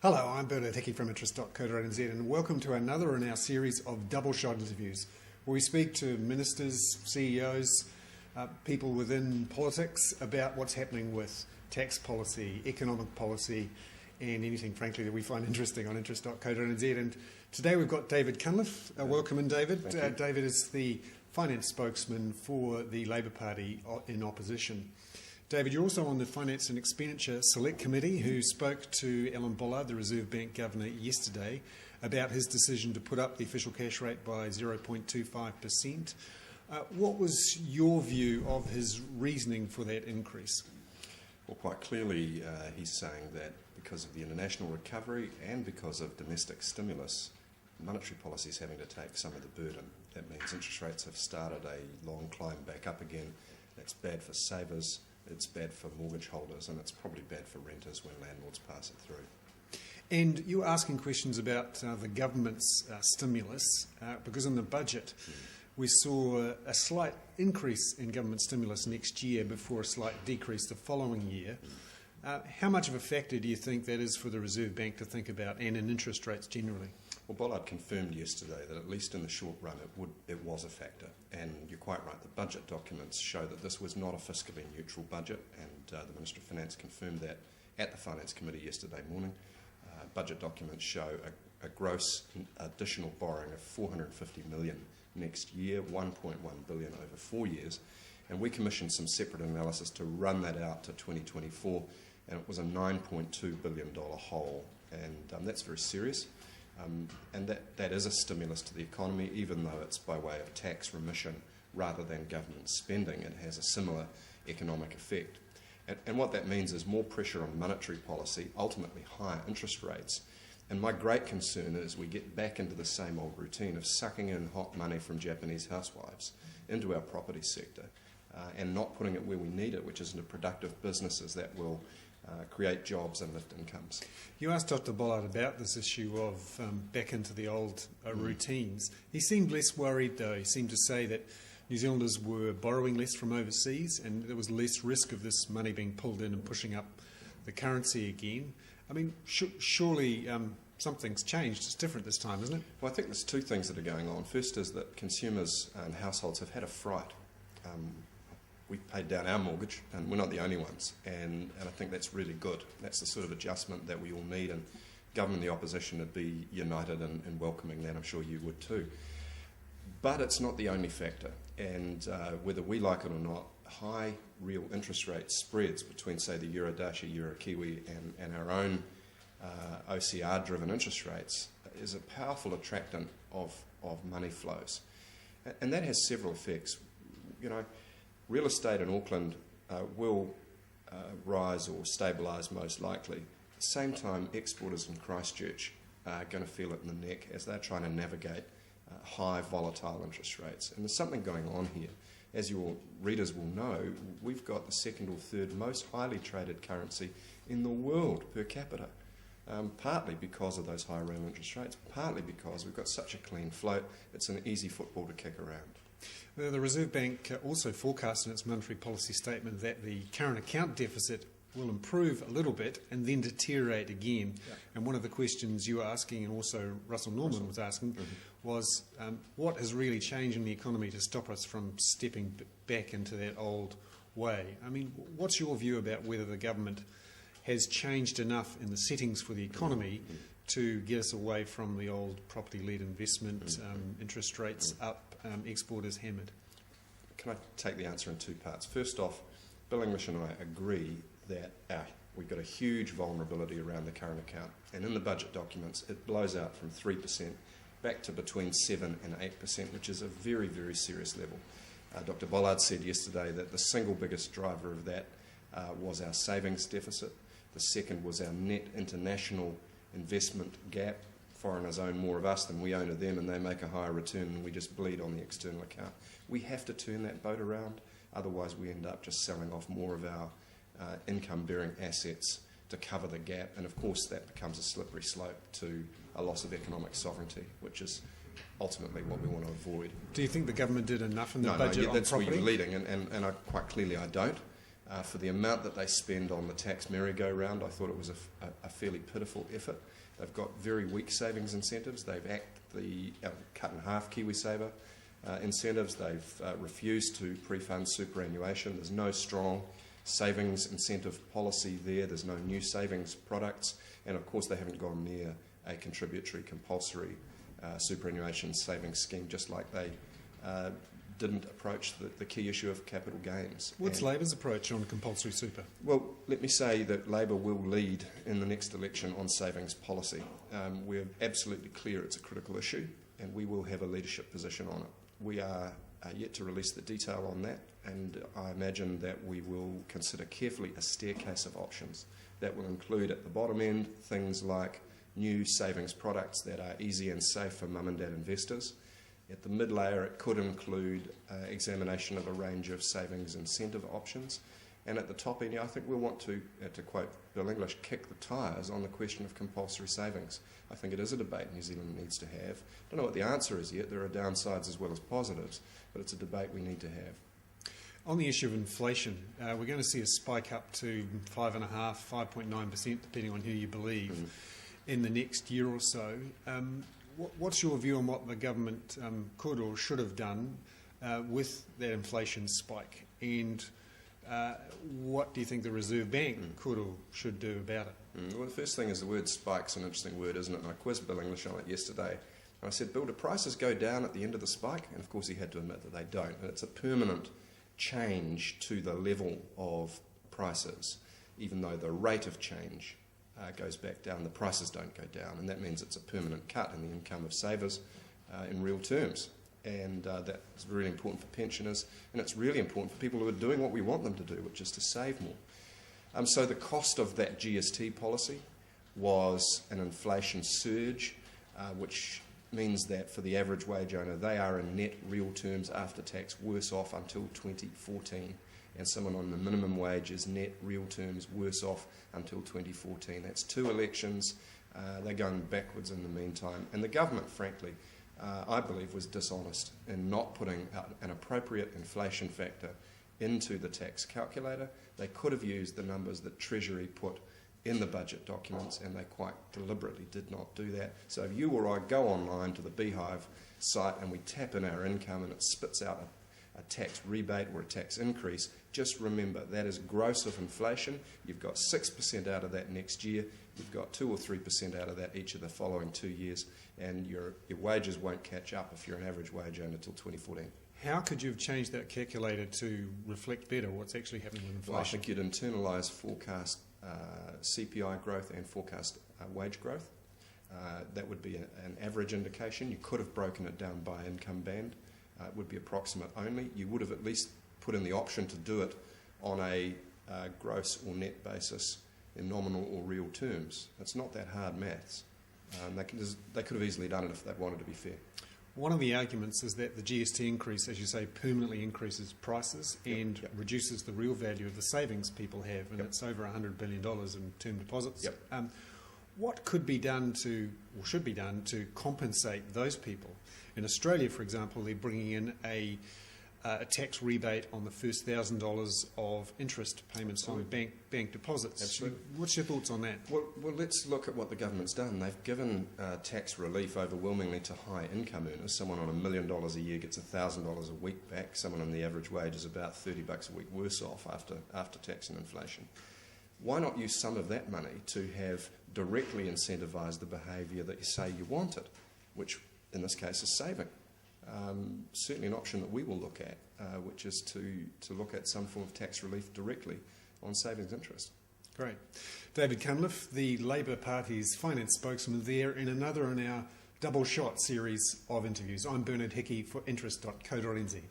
Hello, I'm Bernard Hickey from interest.co.nz and welcome to another in our series of double-shot interviews where we speak to ministers, CEOs, people within politics about what's happening with tax policy, economic policy and anything, frankly, that we find interesting on interest.co.nz. And today we've got David Cunliffe. Welcome in, David. David is the finance spokesman for the Labour Party in opposition. David, you're also on the Finance and Expenditure Select Committee who spoke to Alan Bollard, the Reserve Bank Governor, yesterday about his decision to put up the official cash rate by 0.25%. What was your view of his reasoning for that increase? Well, quite clearly he's saying that because of the international recovery and because of domestic stimulus, monetary policy is having to take some of the burden. That means interest rates have started a long climb back up again. That's bad for savers. It's bad for mortgage holders, and it's probably bad for renters when landlords pass it through. And you were asking questions about the government's stimulus, because in the budget we saw a slight increase in government stimulus next year before a slight decrease the following year. How much of a factor do you think that is for the Reserve Bank to think about, and in interest rates generally? Well, Bollard confirmed yesterday that at least in the short run it was a factor, and you're quite right, the budget documents show that this was not a fiscally neutral budget, and the Minister of Finance confirmed that at the Finance Committee yesterday morning. Budget documents show a gross additional borrowing of $450 million next year, $1.1 billion over 4 years, and we commissioned some separate analysis to run that out to 2024, and it was a $9.2 billion hole, and that's very serious. And that is a stimulus to the economy, even though it's by way of tax remission rather than government spending. It has a similar economic effect. And what that means is more pressure on monetary policy, ultimately higher interest rates. And my great concern is we get back into the same old routine of sucking in hot money from Japanese housewives into our property sector and not putting it where we need it, which is into productive businesses that will create jobs and lift incomes. You asked Dr. Bollard about this issue of back into the old routines. He seemed less worried, though. He seemed to say that New Zealanders were borrowing less from overseas and there was less risk of this money being pulled in and pushing up the currency again. I mean, surely something's changed. It's different this time, isn't it? Well, I think there's two things that are going on. First is that consumers and households have had a fright. We've paid down our mortgage, and we're not the only ones, and I think that's really good. That's the sort of adjustment that we all need, and government and the opposition would be united in welcoming that. I'm sure you would too. But it's not the only factor, and whether we like it or not, high real interest rate spreads between, say, the Eurodasha, Euro Kiwi, and our own OCR-driven interest rates is a powerful attractant of money flows. And that has several effects. You know, real estate in Auckland will rise or stabilise most likely. At the same time, exporters in Christchurch are going to feel it in the neck as they're trying to navigate high volatile interest rates. And there's something going on here. As your readers will know, we've got the second or third most highly traded currency in the world per capita. Partly because of those high real interest rates, partly because we've got such a clean float, it's an easy football to kick around. The Reserve Bank also forecast in its monetary policy statement that the current account deficit will improve a little bit and then deteriorate again. Yeah. And one of the questions you were asking, and also Russell Norman was asking, was what has really changed in the economy to stop us from stepping back into that old way? I mean, what's your view about whether the government has changed enough in the settings for the economy to get us away from the old property-led investment, interest rates up, exporters hammered? Can I take the answer in two parts? First off, Bill English and I agree that we've got a huge vulnerability around the current account, and in the budget documents it blows out from 3% back to between 7 and 8%, which is a very, very serious level. Dr. Bollard said yesterday that the single biggest driver of that was our savings deficit. The second was our net international investment gap. Foreigners own more of us than we own of them, and they make a higher return, and we just bleed on the external account. We have to turn that boat around, otherwise we end up just selling off more of our income-bearing assets to cover the gap, and of course that becomes a slippery slope to a loss of economic sovereignty, which is ultimately what we want to avoid. Do you think the government did enough in the budget on that's property? where you're leading, and quite clearly I don't. For the amount that they spend on the tax merry-go-round, I thought it was a fairly pitiful effort. They've got very weak savings incentives. They've cut in half KiwiSaver incentives. They've refused to pre-fund superannuation. There's no strong savings incentive policy there. There's no new savings products. And of course, they haven't gone near a contributory compulsory superannuation savings scheme, just like they didn't approach the key issue of capital gains. What's Labor's approach on compulsory super? Well, let me say that Labor will lead in the next election on savings policy. We're absolutely clear it's a critical issue, and we will have a leadership position on it. We are yet to release the detail on that, and I imagine that we will consider carefully a staircase of options that will include at the bottom end things like new savings products that are easy and safe for mum and dad investors. At the mid-layer, it could include examination of a range of savings incentive options. And at the top end, I think we'll want to quote Bill English, kick the tyres on the question of compulsory savings. I think it is a debate New Zealand needs to have. I don't know what the answer is yet. There are downsides as well as positives, but it's a debate we need to have. On the issue of inflation, we're going to see a spike up to 5.5%, 5.9%, depending on who you believe, in the next year or so. What's your view on what the government could or should have done with that inflation spike? And what do you think the Reserve Bank could or should do about it? Well, the first thing is the word spike's an interesting word, isn't it? And I quizzed Bill English on it yesterday. And I said, Bill, do prices go down at the end of the spike? And of course he had to admit that they don't. And it's a permanent change to the level of prices, even though the rate of change goes back down, the prices don't go down, and that means it's a permanent cut in the income of savers in real terms. And that's really important for pensioners, and it's really important for people who are doing what we want them to do, which is to save more. So the cost of that GST policy was an inflation surge, which means that for the average wage owner, they are in net real terms after tax worse off until 2014. And someone on the minimum wage is net real terms worse off until 2014. That's 2 elections. They're going backwards in the meantime. And the government, frankly, I believe, was dishonest in not putting an appropriate inflation factor into the tax calculator. They could have used the numbers that Treasury put in the budget documents, and they quite deliberately did not do that. So if you or I go online to the Beehive site and we tap in our income and it spits out a tax rebate or a tax increase, just remember that is gross of inflation. You've got 6% out of that next year. You've got 2 or 3% out of that each of the following 2 years, and your wages won't catch up if you're an average wage owner until 2014. How could you have changed that calculator to reflect better what's actually happening with inflation? Well, I think you'd internalise forecast CPI growth and forecast wage growth. That would be an average indication. You could have broken it down by income band. It would be approximate only. You would have at least put in the option to do it on a gross or net basis in nominal or real terms. It's not that hard maths. They could have easily done it if they wanted to be fair. One of the arguments is that the GST increase, as you say, permanently increases prices and reduces the real value of the savings people have, and it's over $100 billion in term deposits. What could be done to, or should be done, to compensate those people? In Australia, for example, they're bringing in a tax rebate on the first $1,000 of interest payments on bank deposits. Absolutely. What's your thoughts on that? Well, let's look at what the government's done. They've given tax relief overwhelmingly to high income earners. Someone on $1 million a year gets $1,000 a week back. Someone on the average wage is about $30 a week worse off after tax and inflation. Why not use some of that money to have directly incentivise the behaviour that you say you wanted, which in this case is saving? Certainly an option that we will look at, which is to look at some form of tax relief directly on savings interest. Great. David Cunliffe, the Labour Party's finance spokesman there, in another in our Double Shot series of interviews. I'm Bernard Hickey for interest.co.nz.